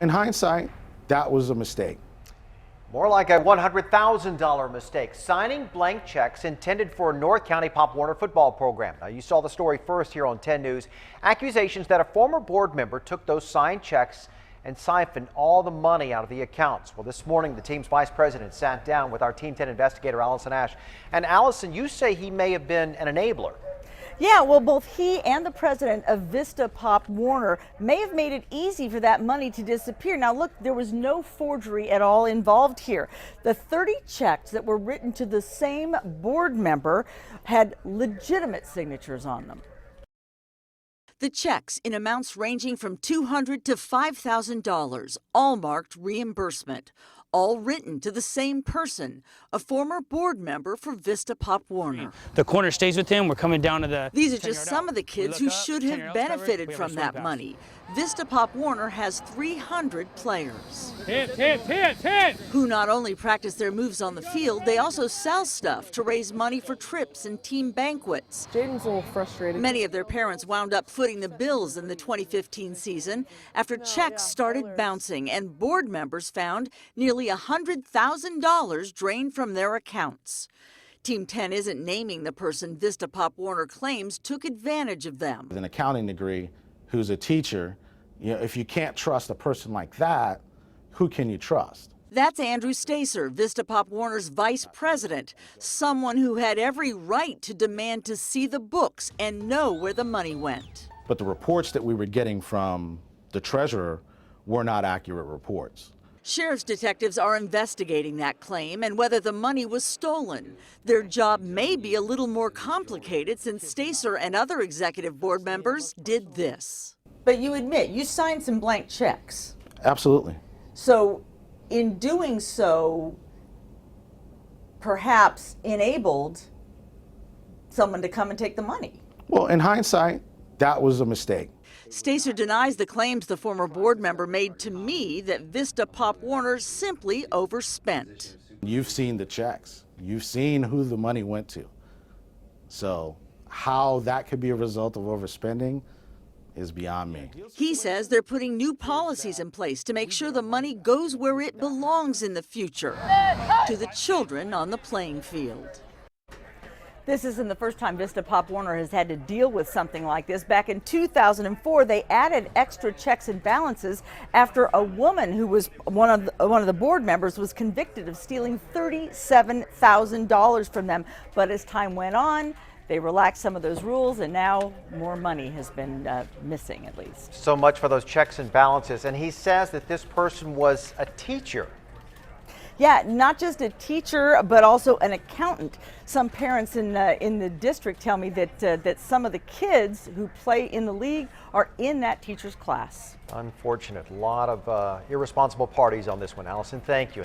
In hindsight, that was a mistake. More like a $100,000 mistake, signing blank checks intended for a North County Pop Warner football program. Now, you saw the story first here on 10 News. Accusations that a former board member took those signed checks and siphoned all the money out of the accounts. Well, this morning, the team's vice president sat down with our Team 10 investigator, Allison Ash. And Allison, you say he may have been an enabler. Yeah, well, both he and the president of Vista Pop Warner may have made it easy for that money to disappear. Now, look, there was no forgery at all involved here. The 30 checks that were written to the same board member had legitimate signatures on them. The checks in amounts ranging from $200 to $5,000, all marked reimbursement, all written to the same person, a former board member for Vista Pop Warner. The corner stays with him. We're coming down to the. These are just some of the kids who should have benefited from that money. Vista Pop Warner has 300 players who not only practice their moves on the field, they also sell stuff to raise money for trips and team banquets. Jaden's a little frustrated. Many of their parents wound up footing the bills in the 2015 season after checks started bouncing and board members found nearly $100,000 drained from their accounts. Team 10 isn't naming the person Vista Pop Warner claims took advantage of them. With an accounting degree, who's a teacher, if you can't trust a person like that, who can you trust? That's Andrew Stacer, Vista Pop Warner's vice president, someone who had every right to demand to see the books and know where the money went. But the reports that we were getting from the treasurer were not accurate reports. Sheriff's detectives are investigating that claim and whether the money was stolen. Their job may be a little more complicated since Stacer and other executive board members did this. But you admit you signed some blank checks. Absolutely. So in doing so, perhaps enabled someone to come and take the money. Well, in hindsight, that was a mistake. Stacer denies the claims the former board member made to me that Vista Pop Warner simply overspent. You've seen the checks. You've seen who the money went to. So how that could be a result of overspending is beyond me. He says they're putting new policies in place to make sure the money goes where it belongs in the future, to the children on the playing field. This isn't the first time Vista Pop Warner has had to deal with something like this. Back in 2004, they added extra checks and balances after a woman who was one of the board members was convicted of stealing $37,000 from them. But as time went on, they relaxed some of those rules, and now more money has been missing, at least. So much for those checks and balances. And he says that this person was a teacher. Yeah, not just a teacher, but also an accountant. Some parents in the district tell me that some of the kids who play in the league are in that teacher's class. Unfortunate. A lot of irresponsible parties on this one. Allison, thank you.